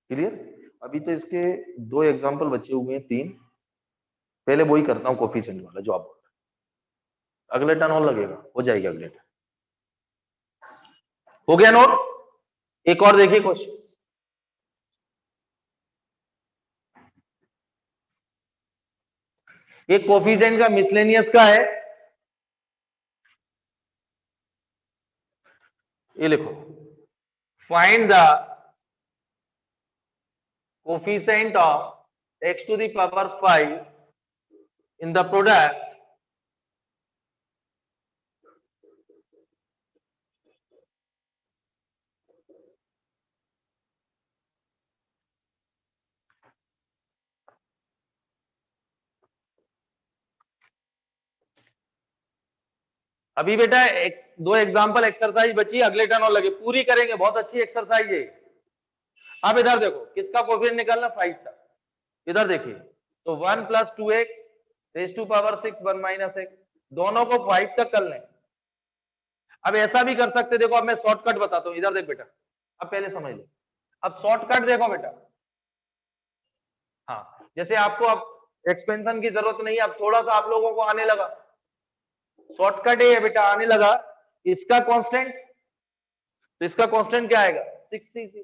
क्लियर। अभी तो इसके 2 एग्जांपल बचे हुए हैं, 3, पहले वही करता हूँ कोफिशिएंट वाला जो आप बोल रहे हैं। अगले टर्न और लगेगा, हो जाएगी अगले टर्न। हो गया नोट, एक और देखिए क्वेश्चन। एक कोफिशिएंट का मिसलेनियस का है, ये लिखो, find the coefficient of x to the power 5 in the product अभी बेटा 2 एग्जांपल एक्सरसाइज बची, अगले टर्न और लगे, पूरी करेंगे, बहुत अच्छी एक्सरसाइज है। अब इधर देखो, किसका कोफिशिएंट निकालना, 5 का, इधर देखिए, तो 1 + 2x raise to power 6 1 - x, दोनों को 5 तक कर लें। अब ऐसा भी कर सकते, देखो अब मैं शॉर्टकट बताता हूं, इधर देख बेटा, अब पहले समझ लो, अब शॉर्टकट देखो बेटा, हाँ जैसे आपको अब एक्सपेंशन की जरूरत नहीं है, अब थोड़ा सा आप लोगों को आने लगा, शॉर्टकट ये है बेटा, आने लगा, इसका कांस्टेंट, तो इसका कांस्टेंट क्या आएगा 6c,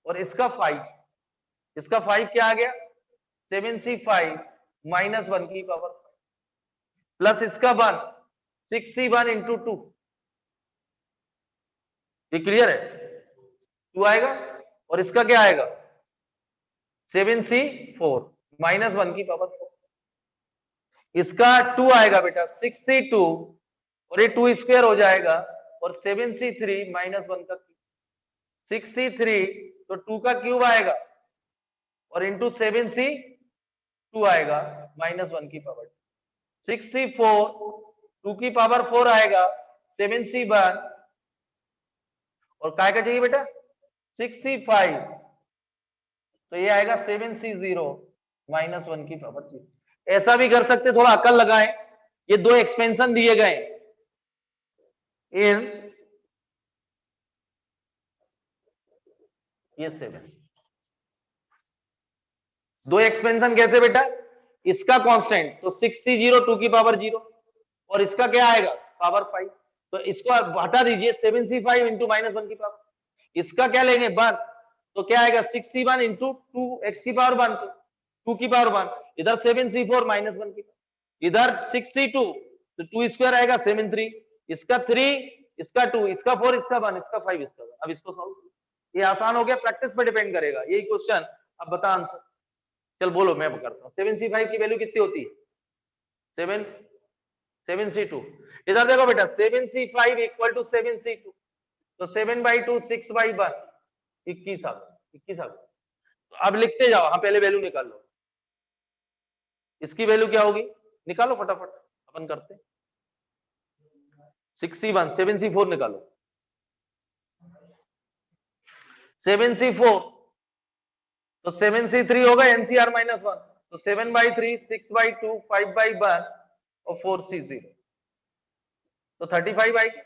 और इसका 5, इसका 5 क्या आ गया 7c5 -1 की पावर 5, प्लस इसका 1 6c1 इंटू 2, ये क्लियर है, 2 आएगा, और इसका क्या आएगा 7c4 -1 की पावर 4, इसका 2 आएगा बेटा 6c2, और ये 2 स्क्वायर हो जाएगा, और 7c3 -1 का 6c3, तो 2 का क्यूब आएगा, और इंटू 7c2 आएगा -1 की पावर, 6c4 2 की पावर 4 आएगा, 7C1 और काय का चाहिए बेटा 6C5, तो ये आएगा 7C0 -1 की पावर 3। ऐसा भी कर सकते, थोड़ा अकल लगाएं। ये दो एक्सपेंशन दिए गए इन ये 7, दो एक्सपेंशन कैसे बेटा, इसका कांस्टेंट तो 6C0 2 की पावर 0 और इसका क्या आएगा पावर 5, तो इसको आप हटा दीजिए 7C5 इंटू -1 की पावर, इसका क्या लेंगे 1, तो क्या आएगा 6C1 इंटू 2x की पावर 1, 2 की पावर 1, इधर 7C4 -1 की, इधर 6C2 तो 2 स्क्वायर आएगा 7 3, इसका 3, इसका 2, इसका 4, इसका 1, इसका 5, इसका 1। अब इसको सॉल्व, ये आसान हो गया, प्रैक्टिस पर डिपेंड करेगा यही क्वेश्चन। अब बता आंसर, चल बोलो मैं करता हूँ। 7C5 की वैल्यू कितनी होती है 7C2, इधर देखो बेटा 7C5 इक्वल टू 7C2, तो 7/2 6/1 21 आ गया, 21 आ गया। तो अब लिखते जाओ, हाँ पहले वैल्यू निकाल लो, इसकी वैल्यू क्या होगी निकालो फटाफट, अपन करते 6C1 7C4 निकालो, 7C4 तो 7C3 होगा NCR -1, तो 7/3 6/2 5/1 और 4C0 तो 35 आएगी,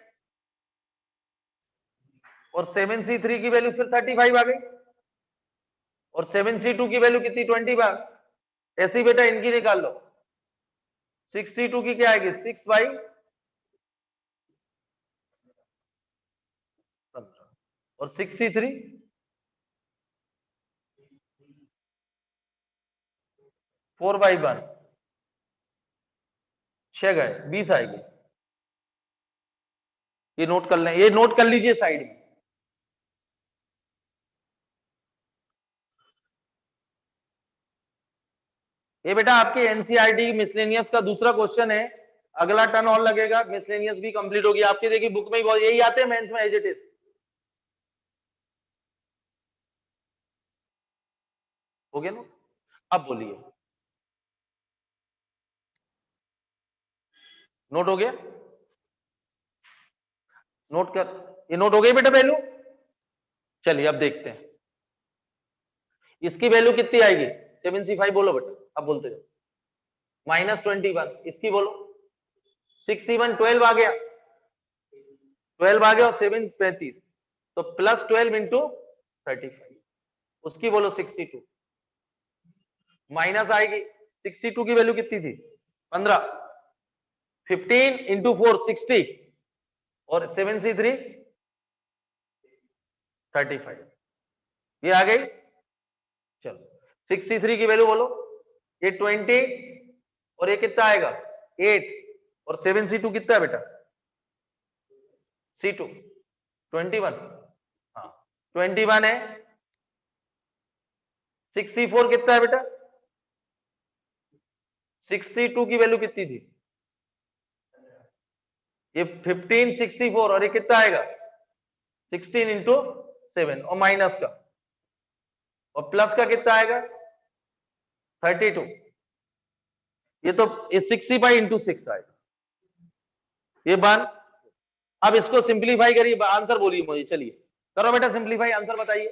और 7C3 की वैल्यू फिर 35 आ गई, और 7C2 की वैल्यू कितनी 21, ऐसी बेटा इनकी निकाल लो, 6C2 की क्या आएगी 6/15 और 6C3 4/1 6 गए 20 आएगी, ये नोट कर लें, ये नोट कर लीजिए साइड में। ये बेटा आपके एनसीईआरटी मिसलेनियस का दूसरा क्वेश्चन है, अगला टर्न और लगेगा, मिसलेनियस भी कंप्लीट होगी आपकी, देखिए बुक में ही बहुत यही आते हैं मेंस में एज इट इज। हो गया ना, अब बोलिए नोट हो गया, नोट कर, ये नोट हो गई बेटा वैल्यू। चलिए अब देखते हैं इसकी वैल्यू कितनी आएगी 7C5 बोलो बेटा, अब बोलते जाओ -21, इसकी बोलो 6C1 12 आ गया, 12 आ गया और 7 35, तो +12 इंटू 35, उसकी बोलो 62, माइनस आएगी 62 की वैल्यू कितनी थी 15, 15 इंटू 4 60 और 7C3 35, ये आ गई। चलो 63 की वैल्यू बोलो, ये 20 और ये कितना आएगा 8 और 7C2 कितना है बेटा C2 21, हाँ 21 है, 6C4 कितना है बेटा 62 की वैल्यू कितनी थी, ये 15 64 और ये कितना आएगा 16 इंटू 7 और माइनस का, और प्लस का कितना आएगा 32, ये तो ये 60/6 आएगा, ये 1। अब इसको सिंप्लीफाई करिए, आंसर बोलिए मुझे, चलिए करो बेटा सिंप्लीफाई, आंसर बताइए।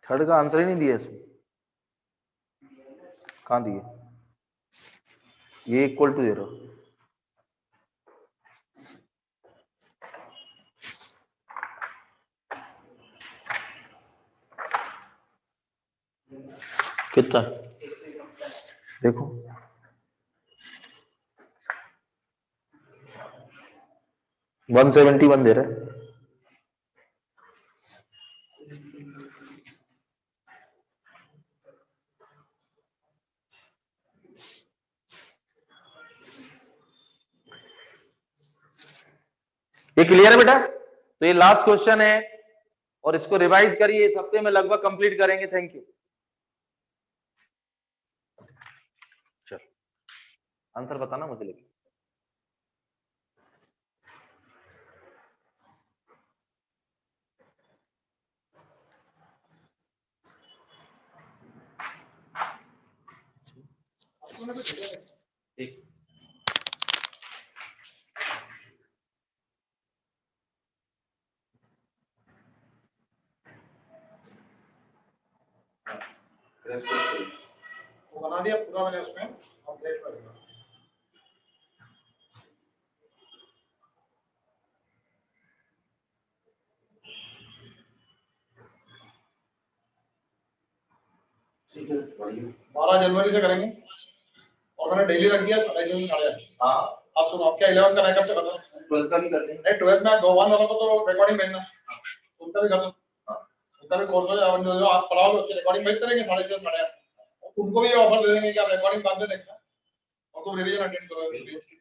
थर्ड का आंसर ही नहीं दिया इसमें, कहां दिए, ये इक्वल टू 0, कितना देखो 171 दे रहा है, ये क्लियर है बेटा? तो ये लास्ट क्वेश्चन है और इसको रिवाइज करिए, इस हफ्ते में लगभग कंप्लीट करेंगे। Thank you. चल आंसर बताना मुझे लिख। ठीक वो बना दिया पूरा मैंने उसमें, अब देख पाएगा। ठीक है, 12 जनवरी से करेंगे और मैंने डेली रख दिया 6:30 से 8:30। हाँ आप सुनो, आप क्या 11 का रैकअप से खत्म? 12 का भी कर देंगे। नहीं 12 में 2-1 वालों को तो रिकॉर्डिंग भेजना, उनका भी खत्म। उनका भी कोर्स हो जाए, जो आप पढ़ाओगे उसकी रिकॉर्डिंग भेजते रहेंगे 6:30 से 8:30। उनको भी ऑफर दे देंगे कि आप रिकॉर्डिंग बाद में देखना और तुम रिवीजन अटेंड करो पेज की।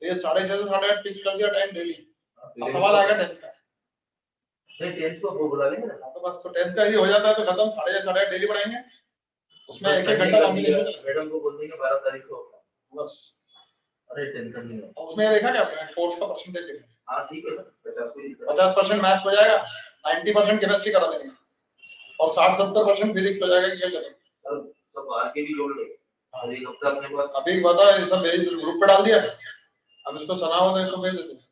ये 6:30 से 8:30 फिक्स कर दिया टाइम डेली। अब सवाल आएगा 10th का। नहीं 10th को वो बुला लेंगे ना। तो बस तो 10th का ही हो जाता है तो खत्म। 6:30 से 8:30 डेली पढ़ाएंगे, उसमें एक घंटा कॉम्बिनेशन। मैडम को बोल देंगे 12 तारीख को होगा बस। अरे टेंशन नहीं है। उसमें देखा क्या आपने कोर्स का परसेंटेज देखा? हाँ ठीक है ना, 50% मैथ्स हो जाएगा, 90% केमिस्ट्री करा देंगे और 60-70% फिजिक्स हो जाएगा। क्या करें सर, सब आगे भी जोड़ ले। और एक हफ्ता अपने पास अभी बता, ये सब भेज ग्रुप पे डाल दिया। अब इसको सुनाओ तो इसको भेज देते हैं।